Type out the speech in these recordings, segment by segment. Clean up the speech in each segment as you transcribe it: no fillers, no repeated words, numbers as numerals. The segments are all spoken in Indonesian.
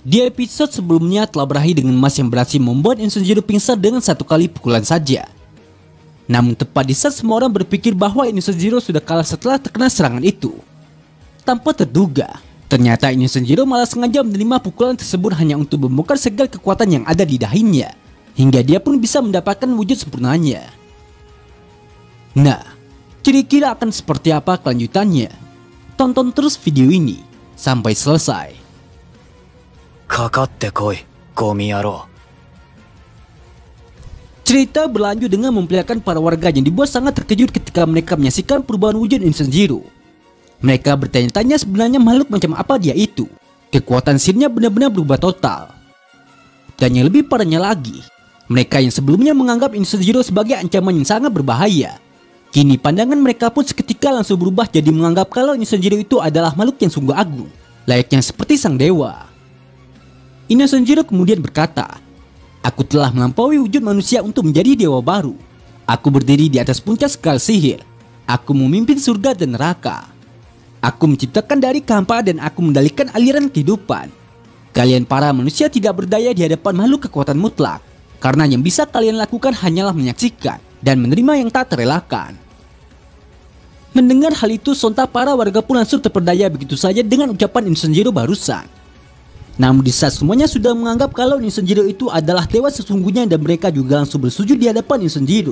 Di episode sebelumnya telah berakhir dengan Mas yang berhasil membuat Inuyasha pingsan dengan satu kali pukulan saja. Namun tepat di saat semua orang berpikir bahwa Inuyasha sudah kalah setelah terkena serangan itu, tanpa terduga, ternyata Inuyasha malah sengaja menerima pukulan tersebut hanya untuk membongkar segala kekuatan yang ada di dahinya, hingga dia pun bisa mendapatkan wujud sempurnanya. Nah, kira-kira akan seperti apa kelanjutannya? Tonton terus video ini sampai selesai. Kakatte koi, gomi yaro. Cerita berlanjut dengan memperlihatkan para warga yang dibuat sangat terkejut ketika mereka menyaksikan perubahan wujud Inuyasha. Mereka bertanya-tanya sebenarnya makhluk macam apa dia itu. Kekuatan sihirnya benar-benar berubah total. Dan yang lebih parahnya lagi, mereka yang sebelumnya menganggap Inuyasha sebagai ancaman yang sangat berbahaya, kini pandangan mereka pun seketika langsung berubah jadi menganggap kalau Inuyasha itu adalah makhluk yang sungguh agung, layaknya seperti sang dewa. Inuyasha kemudian berkata, "Aku telah melampaui wujud manusia untuk menjadi dewa baru. Aku berdiri di atas puncak segala sihir. Aku memimpin surga dan neraka. Aku menciptakan dari kehampaan dan aku mengendalikan aliran kehidupan. Kalian para manusia tidak berdaya di hadapan makhluk kekuatan mutlak, karena yang bisa kalian lakukan hanyalah menyaksikan dan menerima yang tak terelakkan." Mendengar hal itu, sontak para warga pun langsung terperdaya begitu saja dengan ucapan Inuyasha barusan. Namun di saat semuanya sudah menganggap kalau Inuyasha itu adalah dewa sesungguhnya dan mereka juga langsung bersujud di hadapan Inuyasha,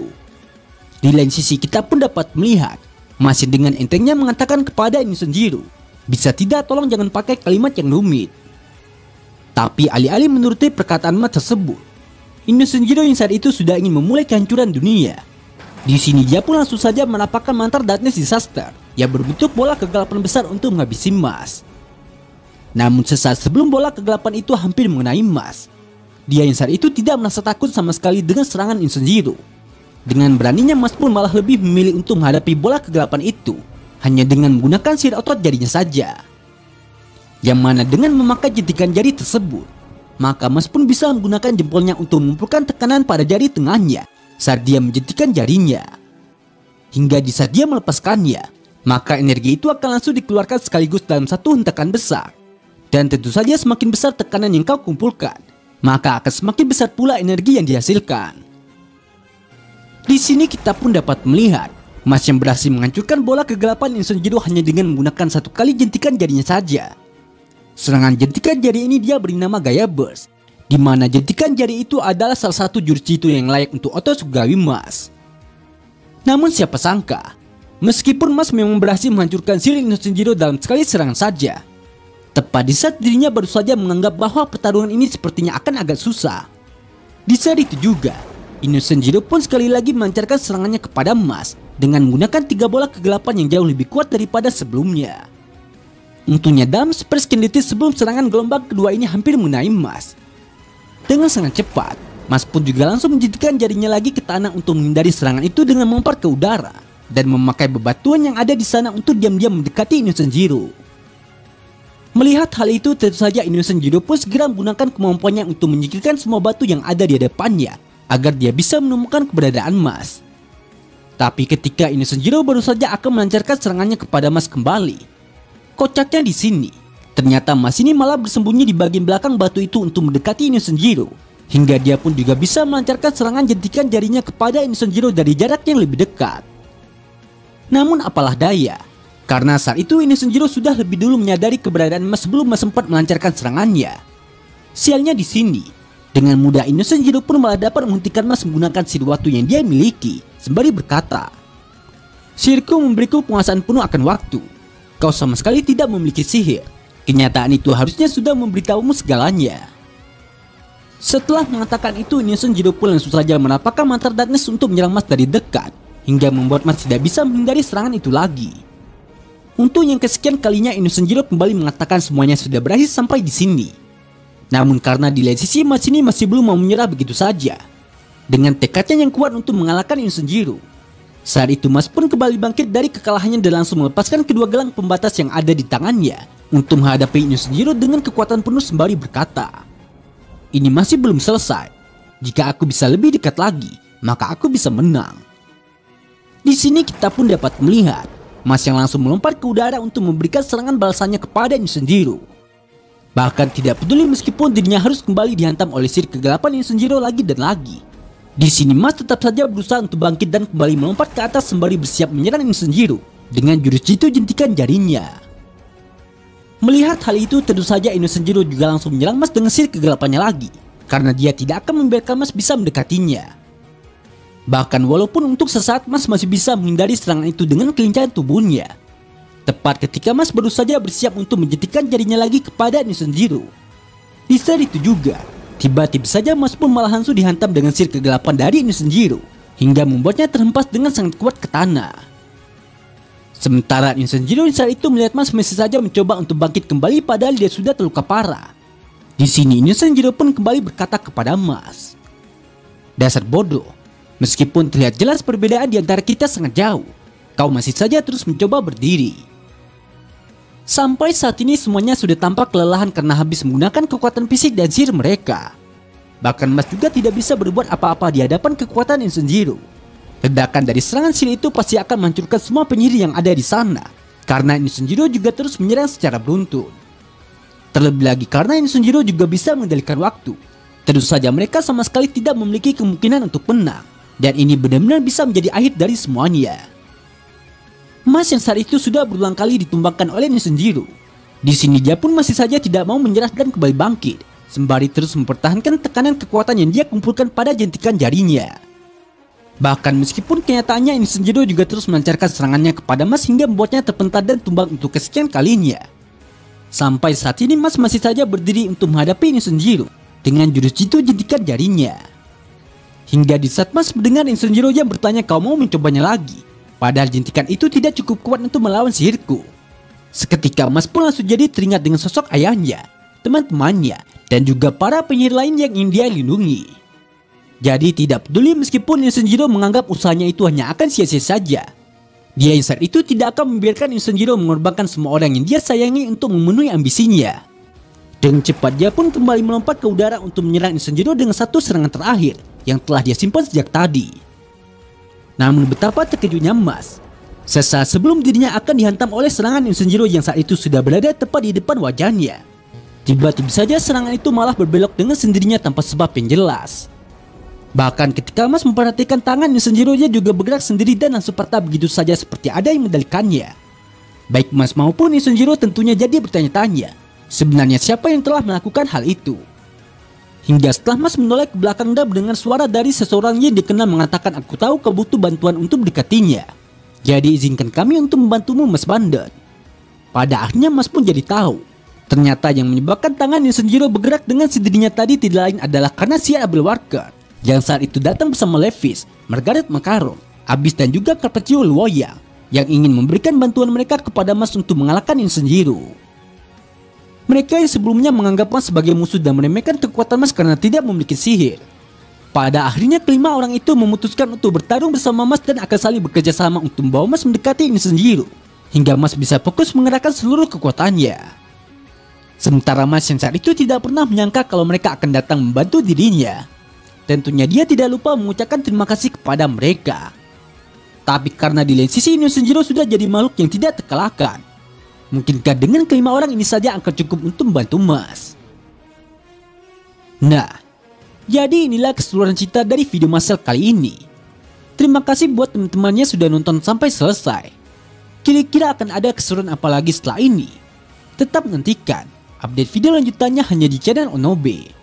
di lain sisi kita pun dapat melihat masih dengan entengnya mengatakan kepada Inuyasha, "Bisa tidak tolong jangan pakai kalimat yang rumit." Tapi alih-alih menuruti perkataan Mas tersebut, Inuyasha yang saat itu sudah ingin memulai kehancuran dunia. Di sini dia pun langsung saja menapakkan mantra Darkness Disaster yang berbentuk bola kegelapan besar untuk menghabisi Mas. Namun sesaat sebelum bola kegelapan itu hampir mengenai Mas, dia yang saat itu tidak merasa takut sama sekali dengan serangan Inuyasha. Dengan beraninya Mas pun malah lebih memilih untuk menghadapi bola kegelapan itu hanya dengan menggunakan sihir otot jarinya saja. Yang mana dengan memakai jentikan jari tersebut, maka Mas pun bisa menggunakan jempolnya untuk mengumpulkan tekanan pada jari tengahnya saat dia menjentikan jarinya. Hingga di saat dia melepaskannya, maka energi itu akan langsung dikeluarkan sekaligus dalam satu hentakan besar. Dan tentu saja semakin besar tekanan yang kau kumpulkan, maka akan semakin besar pula energi yang dihasilkan. Di sini kita pun dapat melihat Mas yang berhasil menghancurkan bola kegelapan Inuyasha hanya dengan menggunakan satu kali jentikan jarinya saja. Serangan jentikan jari ini dia beri nama Gaya Burst, di mana jentikan jari itu adalah salah satu jurus jitu yang layak untuk otot surgawi Mas. Namun siapa sangka, meskipun Mas memang berhasil menghancurkan sihir Inuyasha dalam sekali serangan saja, tepat di saat dirinya baru saja menganggap bahwa pertarungan ini sepertinya akan agak susah, di saat itu juga Inuyasha pun sekali lagi melancarkan serangannya kepada Mas dengan menggunakan 3 bola kegelapan yang jauh lebih kuat daripada sebelumnya. Untungnya dalam seperseken detik sebelum serangan gelombang kedua ini hampir mengenai Mas, dengan sangat cepat Mas pun juga langsung menjentikan jarinya lagi ke tanah untuk menghindari serangan itu dengan melompat ke udara dan memakai bebatuan yang ada di sana untuk diam-diam mendekati Inuyasha. Melihat hal itu, tentu saja Inuyasha pun segera menggunakan kemampuannya untuk menyingkirkan semua batu yang ada di hadapannya agar dia bisa menemukan keberadaan Mas. Tapi ketika Inuyasha baru saja akan melancarkan serangannya kepada Mas kembali, kocaknya di sini, ternyata Mas ini malah bersembunyi di bagian belakang batu itu untuk mendekati Inuyasha, hingga dia pun juga bisa melancarkan serangan jentikan jarinya kepada Inuyasha dari jarak yang lebih dekat. Namun apalah daya, karena saat itu Inuyasha sudah lebih dulu menyadari keberadaan Mas sebelum Mas sempat melancarkan serangannya. Sialnya di sini, dengan mudah Inuyasha pun malah dapat menghentikan Mas menggunakan sihir waktu yang dia miliki, sembari berkata, "Sihirku memberiku penguasaan penuh akan waktu. Kau sama sekali tidak memiliki sihir. Kenyataan itu harusnya sudah memberitahumu segalanya." Setelah mengatakan itu, Inuyasha pun langsung saja menapakkan mantra Darkness untuk menyerang Mas dari dekat, hingga membuat Mas tidak bisa menghindari serangan itu lagi. Untuk yang kesekian kalinya Inuyasha kembali mengatakan semuanya sudah berakhir sampai di sini. Namun karena di lain sisi Mas ini masih belum mau menyerah begitu saja. Dengan tekadnya yang kuat untuk mengalahkan Inuyasha, saat itu Mas pun kembali bangkit dari kekalahannya dan langsung melepaskan kedua gelang pembatas yang ada di tangannya untuk menghadapi Inuyasha dengan kekuatan penuh sembari berkata, "Ini masih belum selesai. Jika aku bisa lebih dekat lagi, maka aku bisa menang." Di sini kita pun dapat melihat Mas yang langsung melompat ke udara untuk memberikan serangan balasannya kepada Inuyasha. Bahkan tidak peduli meskipun dirinya harus kembali dihantam oleh sihir kegelapan Insenjiro lagi dan lagi. Di sini Mas tetap saja berusaha untuk bangkit dan kembali melompat ke atas sembari bersiap menyerang Insenjiro dengan jurus jitu jentikan jarinya. Melihat hal itu, tentu saja Insenjiro juga langsung menyerang Mas dengan sihir kegelapannya lagi, karena dia tidak akan membiarkan Mas bisa mendekatinya. Bahkan walaupun untuk sesaat Mas masih bisa menghindari serangan itu dengan kelincahan tubuhnya. Tepat ketika Mas baru saja bersiap untuk menjentikan jarinya lagi kepada Insenjiro. Di saat itu juga, tiba-tiba saja Mas pun malah langsung dihantam dengan sihir kegelapan dari Insenjiro, hingga membuatnya terhempas dengan sangat kuat ke tanah. Sementara Insenjiro saat itu melihat Mas masih saja mencoba untuk bangkit kembali padahal dia sudah terluka parah. Di sini Insenjiro pun kembali berkata kepada Mas, "Dasar bodoh, meskipun terlihat jelas perbedaan di antara kita sangat jauh, kau masih saja terus mencoba berdiri." Sampai saat ini semuanya sudah tampak kelelahan karena habis menggunakan kekuatan fisik dan sihir mereka. Bahkan Mas juga tidak bisa berbuat apa-apa di hadapan kekuatan Insenjiro. Ledakan dari serangan sihir itu pasti akan menghancurkan semua penyihir yang ada di sana, karena Insenjiro juga terus menyerang secara beruntun. Terlebih lagi karena Insenjiro juga bisa mengendalikan waktu. Tentu saja mereka sama sekali tidak memiliki kemungkinan untuk menang, dan ini benar-benar bisa menjadi akhir dari semuanya. Mas yang saat itu sudah berulang kali ditumbangkan oleh Insenjiro. Di sini dia pun masih saja tidak mau menyerah dan kembali bangkit, sembari terus mempertahankan tekanan kekuatan yang dia kumpulkan pada jentikan jarinya. Bahkan meskipun kenyataannya Insenjiro juga terus melancarkan serangannya kepada Mas hingga membuatnya terpental dan tumbang untuk kesekian kalinya. Sampai saat ini Mas masih saja berdiri untuk menghadapi Insenjiro dengan jurus jitu jentikan jarinya. Hingga di saat Mas mendengar Insenjiro yang bertanya kau mau mencobanya lagi, padahal jentikan itu tidak cukup kuat untuk melawan sihirku. Seketika Mas pun langsung jadi teringat dengan sosok ayahnya, teman-temannya, dan juga para penyihir lain yang ingin dia lindungi. Jadi tidak peduli meskipun Insenjiro menganggap usahanya itu hanya akan sia-sia saja. Dia yang saat itu tidak akan membiarkan Insenjiro mengorbankan semua orang yang dia sayangi untuk memenuhi ambisinya. Dengan cepat dia pun kembali melompat ke udara untuk menyerang Insenjiro dengan satu serangan terakhir yang telah dia simpan sejak tadi. Namun betapa terkejutnya Mas, sesaat sebelum dirinya akan dihantam oleh serangan Insenjiro yang saat itu sudah berada tepat di depan wajahnya. Tiba-tiba saja serangan itu malah berbelok dengan sendirinya tanpa sebab yang jelas. Bahkan ketika Mas memperhatikan tangan Insenjiro, dia juga bergerak sendiri dan langsung patah begitu saja seperti ada yang mengendalikannya. Baik Mas maupun Insenjiro tentunya jadi bertanya-tanya, sebenarnya siapa yang telah melakukan hal itu. Hingga setelah Mas menoleh ke belakang dan mendengar suara dari seseorang yang dikenal mengatakan, "Aku tahu kau butuh bantuan untuk mendekatinya. Jadi izinkan kami untuk membantumu Mas Bandar." Pada akhirnya Mas pun jadi tahu, ternyata yang menyebabkan tangan Insenjiro bergerak dengan sendirinya tadi tidak lain adalah karena si Abel Walker yang saat itu datang bersama Levis, Margaret Macaron, Abyss dan juga Carpaccio Luoyang yang ingin memberikan bantuan mereka kepada Mas untuk mengalahkan Insenjiro. Mereka yang sebelumnya menganggap Mas sebagai musuh dan meremehkan kekuatan Mas karena tidak memiliki sihir. Pada akhirnya kelima orang itu memutuskan untuk bertarung bersama Mas dan akan saling bekerja sama untuk membawa Mas mendekati Insenjiro, hingga Mas bisa fokus mengerahkan seluruh kekuatannya. Sementara Mas yang saat itu tidak pernah menyangka kalau mereka akan datang membantu dirinya. Tentunya dia tidak lupa mengucapkan terima kasih kepada mereka. Tapi karena di lain sisi Insenjiro sudah jadi makhluk yang tidak terkalahkan, mungkinkah dengan kelima orang ini saja akan cukup untuk membantu Mas? Nah, jadi inilah keseluruhan cerita dari video Marcel kali ini. Terima kasih buat teman-temannya sudah nonton sampai selesai. Kira-kira akan ada keseruan apa lagi setelah ini? Tetap nantikan update video lanjutannya hanya di channel Onobe.